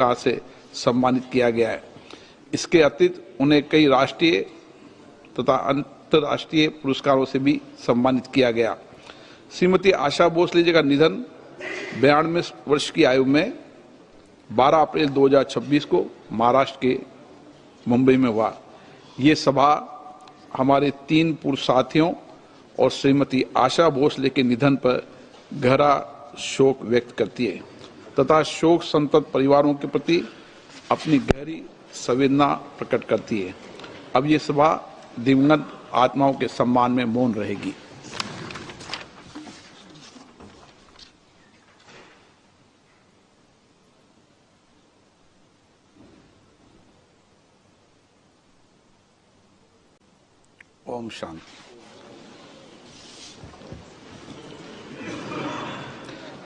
प्रकार से सम्मानित किया गया है। इसके अतिरिक्त उन्हें कई राष्ट्रीय तथा अंतर्राष्ट्रीय पुरस्कारों से भी सम्मानित किया गया। श्रीमती आशा भोसले जी का निधन 92 वर्ष की आयु में 12 अप्रैल 2026 को महाराष्ट्र के मुंबई में हुआ। ये सभा हमारे 3 पूर्व साथियों और श्रीमती आशा भोसले के निधन पर गहरा शोक व्यक्त करती है तथा शोक संतप्त परिवारों के प्रति अपनी गहरी संवेदना प्रकट करती है। अब ये सभा दिवंगत आत्माओं के सम्मान में मौन रहेगी। ओम शांति।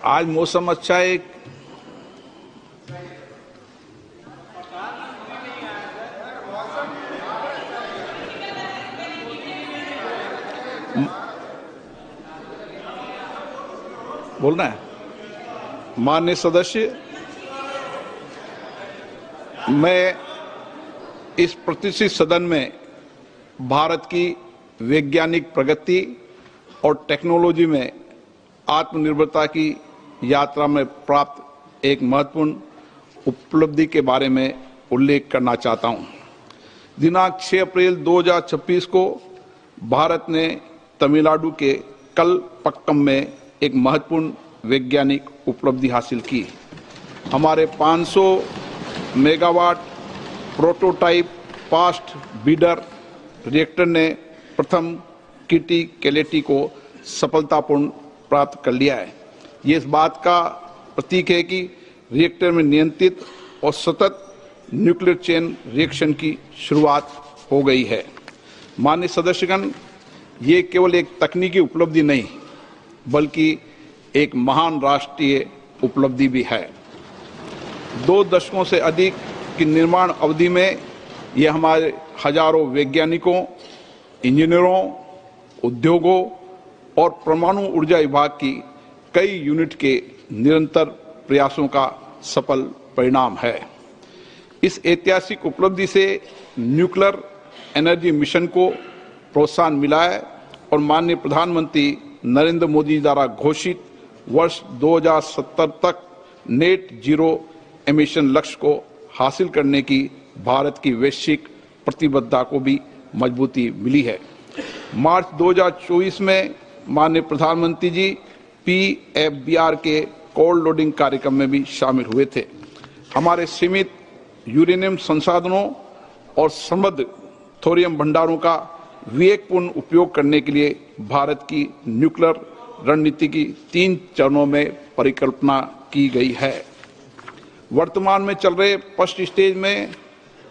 आज मौसम अच्छा है। बोलना है। माननीय सदस्य, मैं इस प्रतिष्ठित सदन में भारत की वैज्ञानिक प्रगति और टेक्नोलॉजी में आत्मनिर्भरता की यात्रा में प्राप्त एक महत्वपूर्ण उपलब्धि के बारे में उल्लेख करना चाहता हूं। दिनांक 6 अप्रैल 2026 को भारत ने तमिलनाडु के कलपक्कम में एक महत्वपूर्ण वैज्ञानिक उपलब्धि हासिल की। हमारे 500 megawatt prototype fast breeder reactor ने प्रथम किटी कैलेटी को सफलतापूर्ण प्राप्त कर लिया है। ये इस बात का प्रतीक है कि रिएक्टर में नियंत्रित और सतत न्यूक्लियर चेन रिएक्शन की शुरुआत हो गई है। माननीय सदस्यगण, ये केवल एक तकनीकी उपलब्धि नहीं बल्कि एक महान राष्ट्रीय उपलब्धि भी है। 2 दशकों से अधिक की निर्माण अवधि में यह हमारे हजारों वैज्ञानिकों, इंजीनियरों, उद्योगों और परमाणु ऊर्जा विभाग की कई यूनिट के निरंतर प्रयासों का सफल परिणाम है। इस ऐतिहासिक उपलब्धि से न्यूक्लियर एनर्जी मिशन को प्रोत्साहन मिला है और माननीय प्रधानमंत्री नरेंद्र मोदी द्वारा घोषित वर्ष 2070 तक नेट जीरो एमिशन लक्ष्य को हासिल करने की भारत की वैश्विक प्रतिबद्धता को भी मजबूती मिली है। मार्च 2024 में माननीय प्रधानमंत्री जी PFBR के कोल्ड लोडिंग कार्यक्रम में भी शामिल हुए थे। हमारे सीमित यूरेनियम संसाधनों और समृद्ध थोरियम भंडारों का विवेकपूर्ण उपयोग करने के लिए भारत की न्यूक्लियर रणनीति की 3 चरणों में परिकल्पना की गई है। वर्तमान में चल रहे फर्स्ट स्टेज में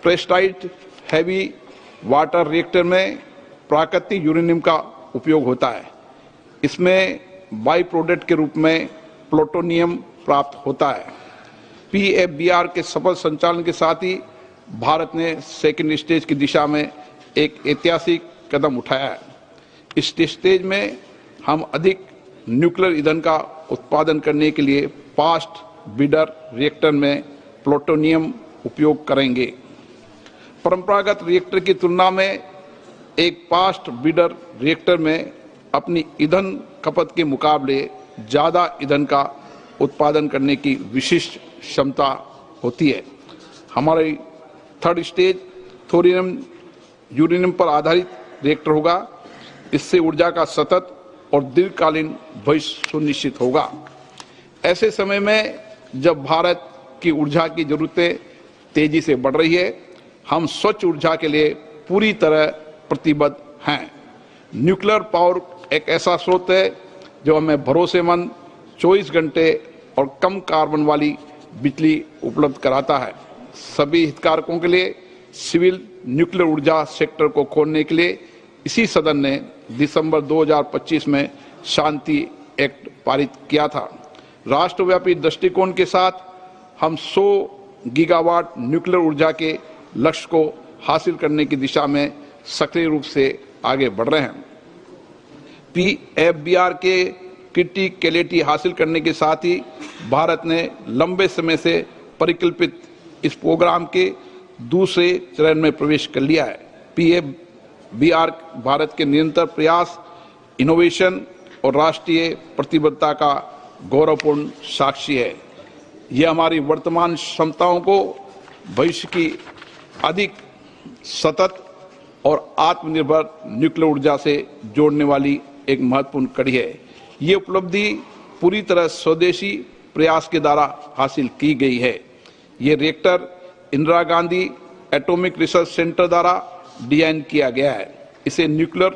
प्रेस्टाइट हैवी वाटर रिएक्टर में प्राकृतिक यूरेनियम का उपयोग होता है। इसमें बाई प्रोडक्ट के रूप में प्लूटोनियम प्राप्त होता है। PFBR के सफल संचालन के साथ ही भारत ने सेकेंड स्टेज की दिशा में एक ऐतिहासिक कदम उठाया है। इस स्टेज में हम अधिक न्यूक्लियर ईंधन का उत्पादन करने के लिए फास्ट ब्रीडर रिएक्टर में प्लूटोनियम उपयोग करेंगे। परंपरागत रिएक्टर की तुलना में एक फास्ट ब्रीडर रिएक्टर में अपनी ईंधन खपत के मुकाबले ज़्यादा ईंधन का उत्पादन करने की विशिष्ट क्षमता होती है। हमारी थर्ड स्टेज थोरियम यूरेनियम पर आधारित रिएक्टर होगा। इससे ऊर्जा का सतत और दीर्घकालीन भविष्य सुनिश्चित होगा। ऐसे समय में जब भारत की ऊर्जा की जरूरतें तेजी से बढ़ रही है, हम स्वच्छ ऊर्जा के लिए पूरी तरह प्रतिबद्ध हैं। न्यूक्लियर पावर एक ऐसा स्रोत है जो हमें भरोसेमंद 24 घंटे और कम कार्बन वाली बिजली उपलब्ध कराता है। सभी हितधारकों के लिए सिविल न्यूक्लियर ऊर्जा सेक्टर को खोलने के लिए इसी सदन ने दिसंबर 2025 में शांति एक्ट पारित किया था। राष्ट्रव्यापी दृष्टिकोण के साथ हम 100 गीगावाट न्यूक्लियर ऊर्जा के लक्ष्य को हासिल करने की दिशा में सक्रिय रूप से आगे बढ़ रहे हैं। PFBR के क्रिटिकलिटी हासिल करने के साथ ही भारत ने लंबे समय से परिकल्पित इस प्रोग्राम के दूसरे चरण में प्रवेश कर लिया है। PABR भारत के निरंतर प्रयास, इनोवेशन और राष्ट्रीय प्रतिबद्धता का गौरवपूर्ण साक्षी है। यह हमारी वर्तमान क्षमताओं को भविष्य की अधिक सतत और आत्मनिर्भर न्यूक्लियर ऊर्जा से जोड़ने वाली एक महत्वपूर्ण कड़ी है। ये उपलब्धि पूरी तरह स्वदेशी प्रयास के द्वारा हासिल की गई है। ये reactor Indira Gandhi atomic research centre द्वारा डिजाइन किया गया है। इसे nuclear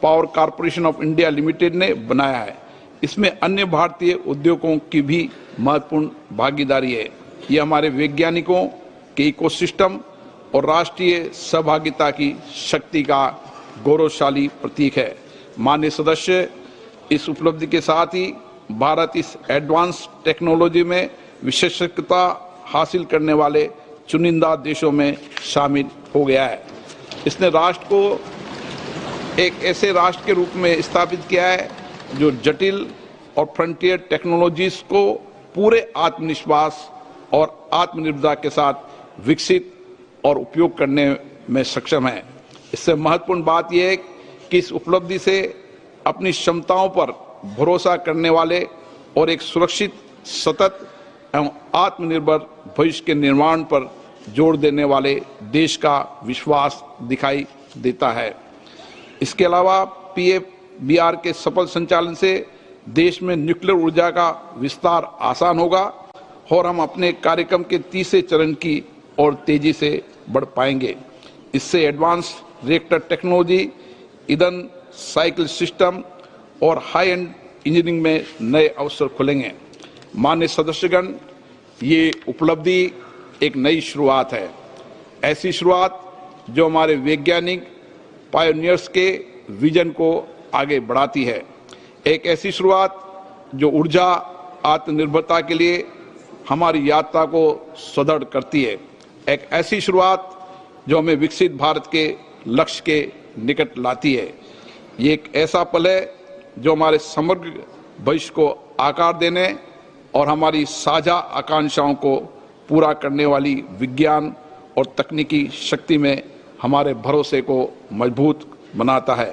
power corporation of India limited ने बनाया है। इसमें अन्य भारतीय उद्योगों की भी महत्वपूर्ण भागीदारी है। यह हमारे वैज्ञानिकों के इकोसिस्टम और राष्ट्रीय सहभागिता की शक्ति का गौरवशाली प्रतीक है। माननीय सदस्य, इस उपलब्धि के साथ ही भारत इस एडवांस टेक्नोलॉजी में विशेषज्ञता हासिल करने वाले चुनिंदा देशों में शामिल हो गया है। इसने राष्ट्र को एक ऐसे राष्ट्र के रूप में स्थापित किया है जो जटिल और फ्रंटियर टेक्नोलॉजीज को पूरे आत्मविश्वास और आत्मनिर्भरता के साथ विकसित और उपयोग करने में सक्षम है। इससे महत्वपूर्ण बात यह है कि इस उपलब्धि से अपनी क्षमताओं पर भरोसा करने वाले और एक सुरक्षित, सतत एवं आत्मनिर्भर भविष्य के निर्माण पर जोर देने वाले देश का विश्वास दिखाई देता है। इसके अलावा PABR के सफल संचालन से देश में न्यूक्लियर ऊर्जा का विस्तार आसान होगा और हम अपने कार्यक्रम के तीसरे चरण की ओर तेजी से बढ़ पाएंगे। इससे एडवांस रिएक्टर टेक्नोलॉजी, ईंधन साइकिल सिस्टम और हाई एंड इंजीनियरिंग में नए अवसर खुलेंगे। माननीय सदस्यगण, ये उपलब्धि एक नई शुरुआत है। ऐसी शुरुआत जो हमारे वैज्ञानिक पायोनियर्स के विजन को आगे बढ़ाती है। एक ऐसी शुरुआत जो ऊर्जा आत्मनिर्भरता के लिए हमारी यात्रा को सुदृढ़ करती है। एक ऐसी शुरुआत जो हमें विकसित भारत के लक्ष्य के निकट लाती है। ये एक ऐसा पल है जो हमारे समग्र भविष्य को आकार देने और हमारी साझा आकांक्षाओं को पूरा करने वाली विज्ञान और तकनीकी शक्ति में हमारे भरोसे को मजबूत बनाता है।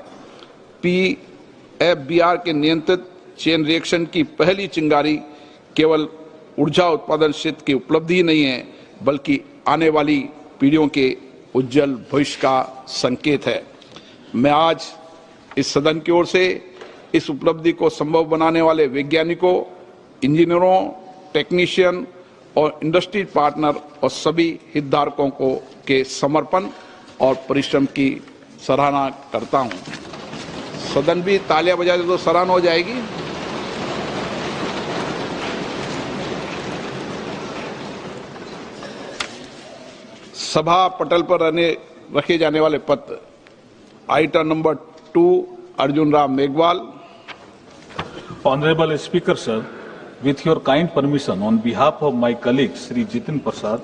PABR के नियंत्रित चेन रिएक्शन की पहली चिंगारी केवल ऊर्जा उत्पादन क्षेत्र की उपलब्धि ही नहीं है, बल्कि आने वाली पीढ़ियों के उज्जवल भविष्य का संकेत है। मैं आज इस सदन की ओर से इस उपलब्धि को संभव बनाने वाले वैज्ञानिकों, इंजीनियरों, टेक्नीशियन और इंडस्ट्री पार्टनर और सभी हितधारकों को के समर्पण और परिश्रम की सराहना करता हूं। सदन भी तालियां बजा दे तो सराहना हो जाएगी। सभा पटल पर रखे जाने वाले पत्र। Item number 2, Arjun Ram Meghwal. Honorable Speaker, sir, with your kind permission, on behalf of my colleague Sri Jitin Prasad,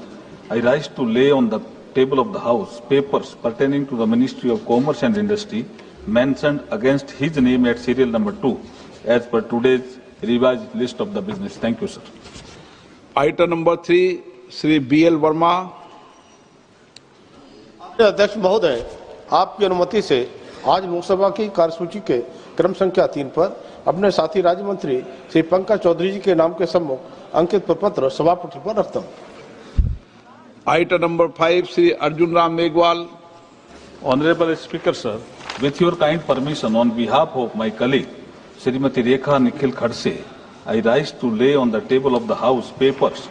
I rise to lay on the table of the House papers pertaining to the Ministry of Commerce and Industry mentioned against his name at serial number 2 as per today's revised list of the business. Thank you, sir. Item number 3, Sri BL Verma. अध्यक्ष महोदय, आपकी अनुमति से आज लोकसभा की कार्यसूची के क्रम संख्या 3 पर अपने साथी राज्य मंत्री श्री पंकज चौधरी जी के नाम के सम्मुख अंकित प्रपत्र सभापति पर रखता हूँ। Item number 5, Sri Arjun Ram Meghwal. Honorable Speaker, sir, with your kind permission, on behalf of my colleague Srimati Rekha Nikhil Khadse, I rise to lay on the table of the House papers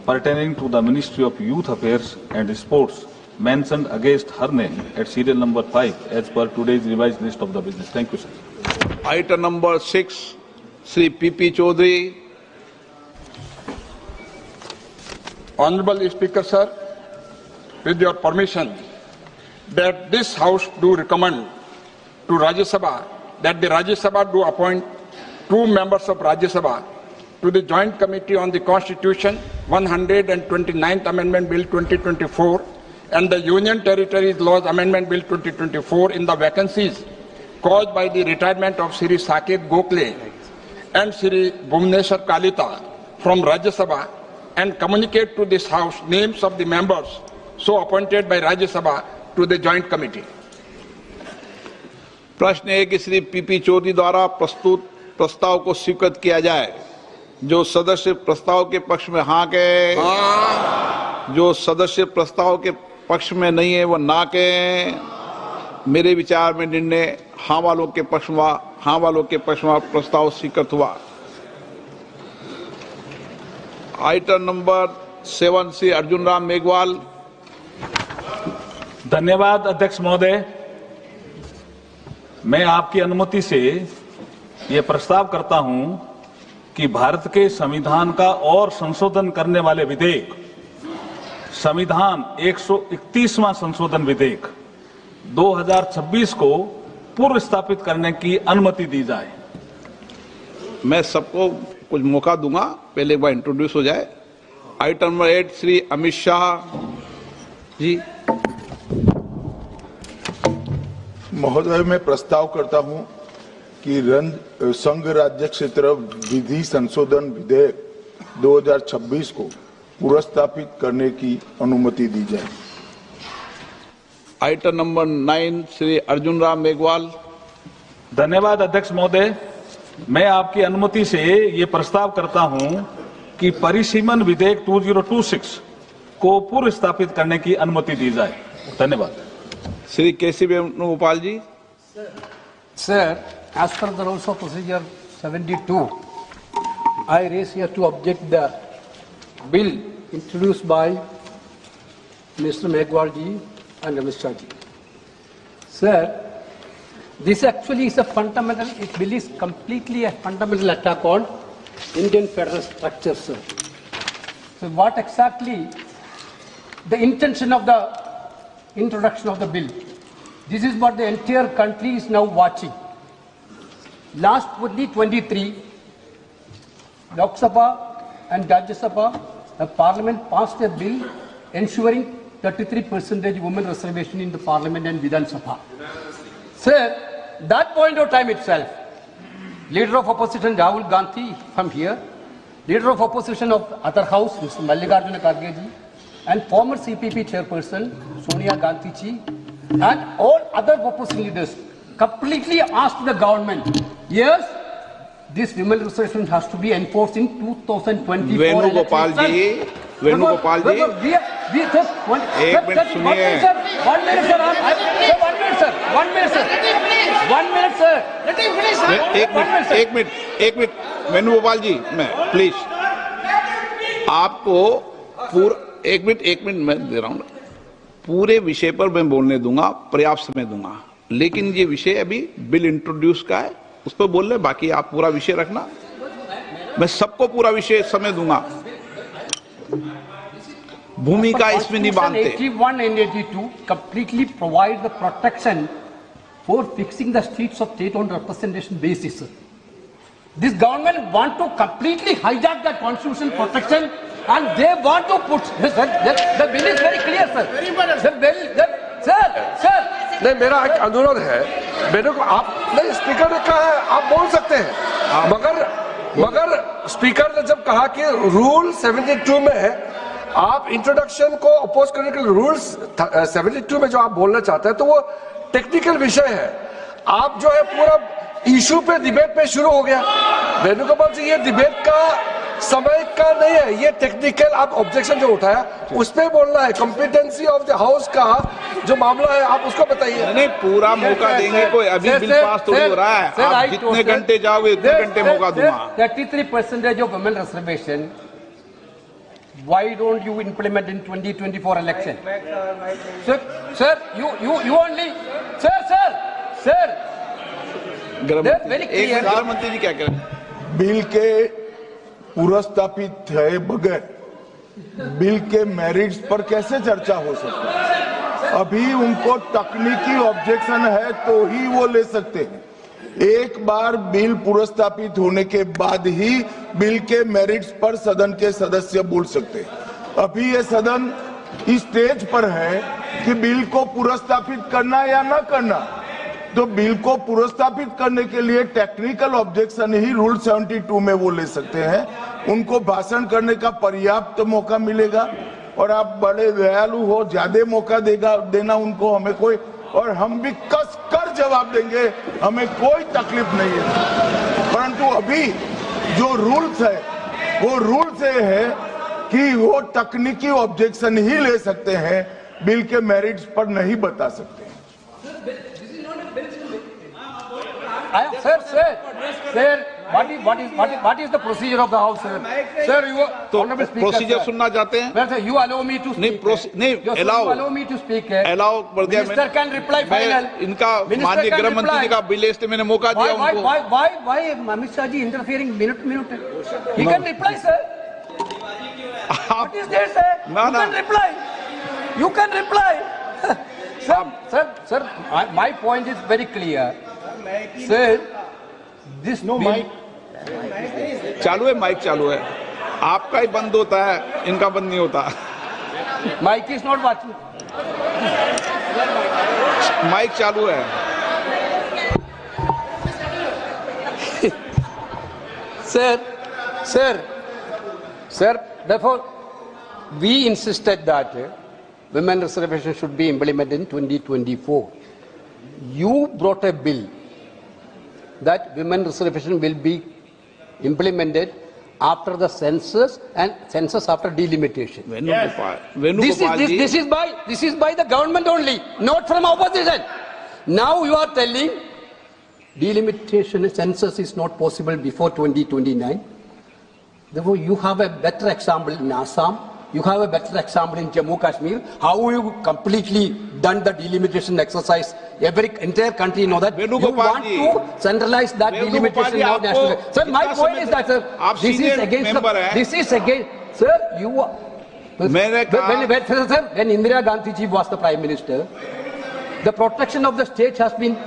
pertaining to the Ministry of Youth Affairs and Sports mentioned against her name at serial number 5 as per today's revised list of the business. Thank you, sir. Item number 6, Sri PP Chaudhary. Honorable Speaker, sir, with your permission, that this House do recommend to Rajya Sabha that the Rajya Sabha do appoint 2 members of Rajya Sabha to the Joint Committee on the Constitution, 129th Amendment Bill 2024 and the Union Territories Laws Amendment Bill 2024 in the vacancies caused by the retirement of Shri Saket Gokhale and Shri Bhuvneshwar Kalita from Rajya Sabha and communicate to this House names of the members so appointed by Rajya Sabha to the Joint Committee. प्रश्न है कि Shri PP Chaudhary द्वारा प्रस्तुत प्रस्ताव को स्वीकृत किया जाए। जो सदस्य प्रस्ताव के पक्ष में हाँ कहे, जो सदस्य प्रस्ताव के पक्ष में नहीं है वो ना कहे। मेरे विचार में निर्णय हाँ वालों के पक्ष में प्रस्ताव स्वीकृत हुआ। Item number 7 Shri Arjun Ram Meghwal. धन्यवाद अध्यक्ष महोदय। मैं आपकी अनुमति से ये प्रस्ताव करता हूं कि भारत के संविधान का और संशोधन करने वाले विधेयक, संविधान 131वां संशोधन विधेयक 2026 को पूर्व स्थापित करने की अनुमति दी जाए। मैं सबको कुछ मौका दूंगा, पहले एक बार इंट्रोड्यूस हो जाए। Item number 8 Shri Amit Shah ji. महोदय, मैं प्रस्ताव करता हूं कि संघ राज्य क्षेत्र विधि संशोधन विधेयक 2026 को पुनर्स्थापित करने की अनुमति दी जाए। Item number 9 Shri Arjun Ram Meghwal. धन्यवाद अध्यक्ष महोदय। मैं आपकी अनुमति से ये प्रस्ताव करता हूं कि परिसीमन विधेयक 2026 को पूर्व स्थापित करने की अनुमति दी जाए। धन्यवाद। श्री केसी वेणुगोपाल जी। Sir, as per the rules of procedure 72, I raise here to object the bill introduced by Mr. Meghwal ji and Ramesh Shah ji. Sir, this actually is a fundamental, it bill is completely a fundamental attack on Indian federal structure, sir. So what exactly the intention of the introduction of the bill? This is what the entire country is now watching. Last 2023, Lok Sabha and Rajya Sabha, the Parliament passed a bill ensuring 33% women reservation in the Parliament and Vidhan Sabha. Sir, that point of time itself, Leader of Opposition Rahul Gandhi from here, Leader of Opposition of other House, Mr. Mallikarjuna Kharge ji, and former CPP Chairperson Sonia Gandhi ji, and all other opposition leaders completely asked the government, yes, this women reservation has to be enforced in 2024. Venugopal ji, Venugopal ji, we just one minute, sir. One minute, sir. एक minute Venugopal ji, मैं please आपको एक minute मैं दे रहा हूँ। पूरे विषय पर मैं बोलने दूंगा, पर्याप्त समय दूंगा, लेकिन ये विषय अभी बिल इंट्रोड्यूस का है, उस पर बोल रहे, बाकी आप पूरा विषय रखना। मैं सबको पूरा विषय समय दूंगा। भूमिका इसमें नहीं बांधते। 81 and 82 completely provide the protection for fixing the seats of state on representation basis. This government want to completely hijack that constitutional protection and they want to put, the bill is very clear, sir. The bill, sir. नहीं, मेरा एक अनुरोध है, मेरे को आपने speaker ने कहा है आप बोल सकते हैं, मगर स्पीकर ने जब कहा कि रूल 72 में है, आप इंट्रोडक्शन को अपोज करने के लिए रूल्स 72 में जो आप बोलना चाहते हैं तो वो टेक्निकल विषय है। आप जो है पूरा इशू पे डिबेट पे शुरू हो गया। वेणुगोपाल जी, ये डिबेट का समय का नहीं है, ये टेक्निकल आप ऑब्जेक्शन जो उठाया उस पे बोलना है। कॉम्पिटेंसी ऑफ द हाउस का जो मामला है आप उसको बताइए। नहीं, पूरा मौका देंगे, कोई अभी बिल पास थोड़ी हो रहा है। आप जितने घंटे जाओगे उतने घंटे मौका दूंगा। 33% of women reservation, why don't you implement in 2024 election? Sir, you only, sir. That's very clear. गृह मंत्री जी क्या कह रहे हैं? बिल के पुनर्स्थापित है बगैर बिल के मेरिट्स पर कैसे चर्चा हो सकती है? अभी उनको तकनीकी ऑब्जेक्शन है तो ही वो ले सकते हैं। एक बार बिल पुनर्स्थापित होने के बाद ही बिल के मेरिट्स पर सदन के सदस्य बोल सकते हैं। अभी ये सदन इस स्टेज पर है कि बिल को पुनर्स्थापित करना या ना करना, तो बिल को पुनर्स्थापित करने के लिए टेक्निकल ऑब्जेक्शन ही रूल 72 में वो ले सकते हैं। उनको भाषण करने का पर्याप्त मौका मिलेगा और आप बड़े दयालु हो, ज्यादा मौका देना उनको, हमें कोई, और हम भी कस कर जवाब देंगे, हमें कोई तकलीफ नहीं है। परंतु अभी जो रूल्स है वो रूल्स ये है कि वो तकनीकी ऑब्जेक्शन ही ले सकते हैं, बिल के मेरिट्स पर नहीं बता सकते। Sir, what is the procedure of the house, sir? Sir, you तो honorable speaker, प्रोसीजर sir. सुनना चाहते हैं? Sir, you allow me to speak. नहीं, Yes, sir, allow. you allow me to speak. Allow कर दिया Minister can reply final. इनका Minister माननीय can गृह मंत्री reply. जी का बिल इसलिए मैंने मौका दिया उनको। Why, Amit Shah ji interfering minute? He can reply, sir. What is there, sir? No, You no. can reply. You can reply. Sir, my point is very clear. Sir, this bill. चालू है, mic चालू है, आपका ही बंद होता है, इनका बंद नहीं होता। Mic is not watching. Mic चालू है। Sir, therefore, we insisted that women reservation should be implemented in 2024. You brought a bill that women reservation will be implemented after the census and census after delimitation. Venugopal ji, This is by the government only, not from opposition. Now you are telling delimitation and census is not possible before 2029. Therefore, you have a better example in Assam. You have a better example in Jammu Kashmir. How you completely done the delimitation exercise. Every entire country know that. You want to centralize that delimitation now nationally. Sir, my point is that, sir, this is against the. This is against. Sir, you. When Indira Gandhi ji was the Prime Minister, the protection of the state has been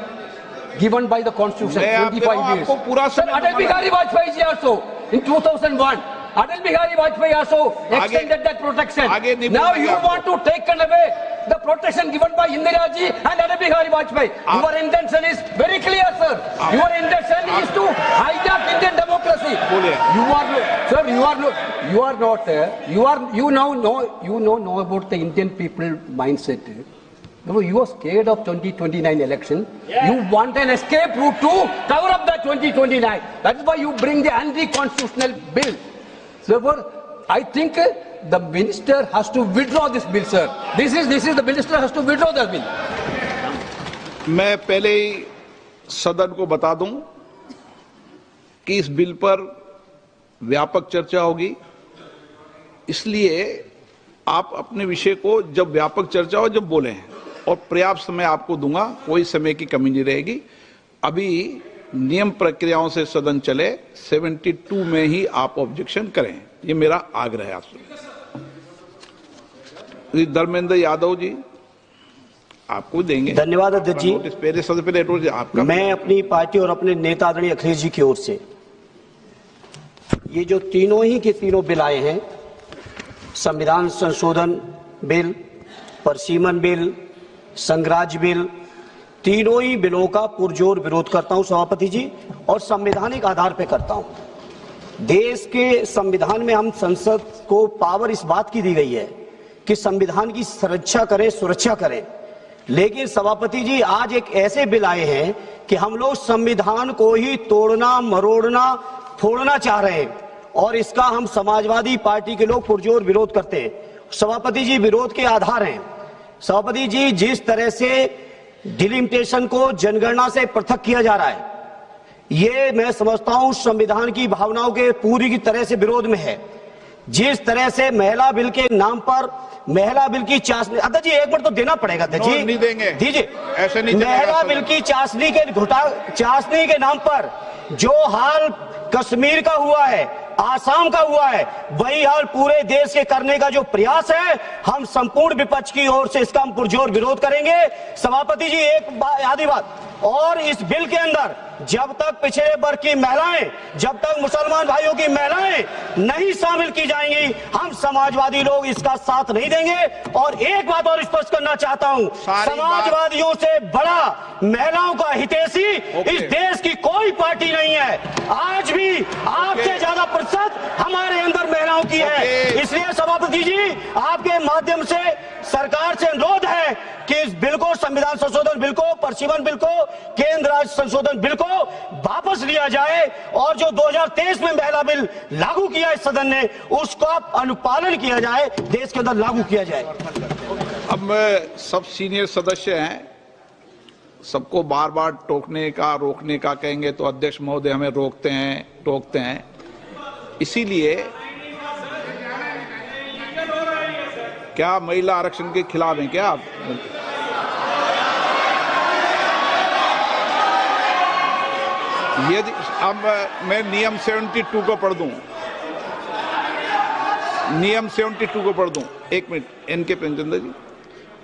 given by the Constitution. 25 years. Sir, Atal Bihari Vajpayee ji also in 2001. Atal Bihari Vajpayee also extended that protection. Now you want to take away the protection given by Indira ji and Atal Bihari Vajpayee. Your intention is very clear, sir. Your intention is to hijack Indian democracy. You know about the Indian people mindset. You are scared of 2029 election. You want an escape route to cover up that 2029. That is why you bring the anti-constitutional bill. Therefore, I think the minister has to withdraw this bill, sir. This is the minister has to withdraw the bill. मैं पहले ही सदन को बता दूं कि इस bill पर व्यापक चर्चा होगी, इसलिए आप अपने विषय को जब व्यापक चर्चा हो जब बोलें, और पर्याप्त समय आपको दूंगा, कोई समय की कमी नहीं रहेगी। अभी नियम प्रक्रियाओं से सदन चले, 72 में ही आप ऑब्जेक्शन करें, ये मेरा आग्रह है आपसे। धर्मेंद्र यादव जी, आपको देंगे। धन्यवाद अध्यक्ष जी। पहले सबसे पहले आपका। मैं अपनी पार्टी और अपने नेता आदरणीय अखिलेश जी की ओर से ये जो तीनों ही के तीनों बिल आए हैं, संविधान संशोधन बिल, परसीमन बिल, संघराज्य बिल, तीनों ही बिलों का पुरजोर विरोध करता हूं सभापति जी, और संवैधानिक आधार पर करता हूं। देश के संविधान में हम संसद को पावर इस बात की दी गई है कि संविधान की सुरक्षा करें, सुरक्षा करें, लेकिन सभापति जी आज एक ऐसे बिल आए हैं कि हम लोग संविधान को ही तोड़ना, मरोड़ना, फोड़ना चाह रहे हैं, और इसका हम समाजवादी पार्टी के लोग पुरजोर विरोध करते हैं। सभापति जी, विरोध के आधार हैं। सभापति जी, जिस तरह से डिलिमिटेशन को जनगणना से पृथक किया जा रहा है, ये मैं समझता हूं संविधान की भावनाओं के पूरी की तरह से विरोध में है। जिस तरह से महिला बिल के नाम पर महिला बिल की चाशनी, अध्यक्ष जी एक बार तो देना पड़ेगा अध्यक्ष जी, नहीं देंगे, दीजिए। ऐसे नहीं महिला बिल की चाशनी के नाम पर जो हाल कश्मीर का हुआ है, आसाम का हुआ है, वही हाल पूरे देश के करने का जो प्रयास है, हम संपूर्ण विपक्ष की ओर से इसका हम पुरजोर विरोध करेंगे। सभापति जी एक आधी बात, और इस बिल के अंदर जब तक पिछड़े वर्ग की महिलाएं, जब तक मुसलमान भाइयों की महिलाएं नहीं शामिल की जाएंगी, हम समाजवादी लोग इसका साथ नहीं देंगे। और एक बात और स्पष्ट करना चाहता हूं, समाजवादियों से बड़ा महिलाओं का हितैषी इस देश की कोई पार्टी नहीं है। आज भी आपसे ज्यादा प्रतिशत हमारे अंदर महिलाओं की है। इसलिए सभापति जी, आपके माध्यम से सरकार से अनुरोध है कि इस बिल को, संविधान संशोधन बिल को, प्रशीमन बिल को, केंद्र राज्य संशोधन बिल को वापस लिया जाए और जो 2023 में महिला बिल लागू किया इस सदन ने, उसका अनुपालन किया जाए, देश के अंदर लागू किया जाए। अब सब सीनियर सदस्य हैं, सबको बार बार टोकने का, रोकने का कहेंगे तो अध्यक्ष महोदय हमें रोकते हैं, टोकते हैं। इसीलिए क्या महिला आरक्षण के खिलाफ हैं क्या आप? यदि अब मैं नियम 72 को पढ़ दूं, नियम 72 को पढ़ दूं, एक मिनट, एनके प्रेमचंद्र जी,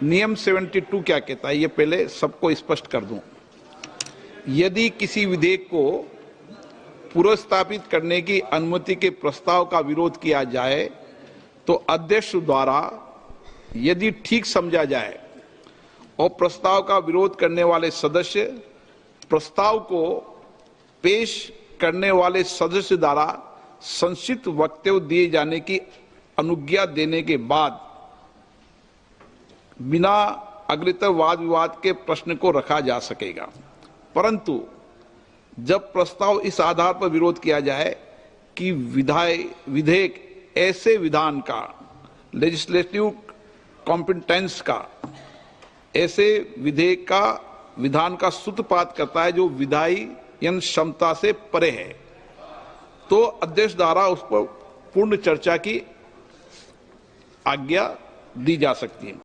नियम 72 क्या कहता है ये पहले सबको स्पष्ट कर दूं। यदि किसी विधेयक को पुरस्तापित करने की अनुमति के प्रस्ताव का विरोध किया जाए तो अध्यक्ष द्वारा यदि ठीक समझा जाए और प्रस्ताव का विरोध करने वाले सदस्य प्रस्ताव को पेश करने वाले सदस्य द्वारा संक्षिप्त वक्तव्य दिए जाने की अनुज्ञा देने के बाद बिना अग्रतर वाद विवाद के प्रश्न को रखा जा सकेगा। परंतु जब प्रस्ताव इस आधार पर विरोध किया जाए कि विधेयक ऐसे विधान का, लेजिस्लेटिव कॉम्पिटेंस का, ऐसे विधेयक का, विधान का सूत्रपात करता है जो विधायन क्षमता से परे है, तो अध्यक्ष द्वारा उस पर पूर्ण चर्चा की आज्ञा दी जा सकती है।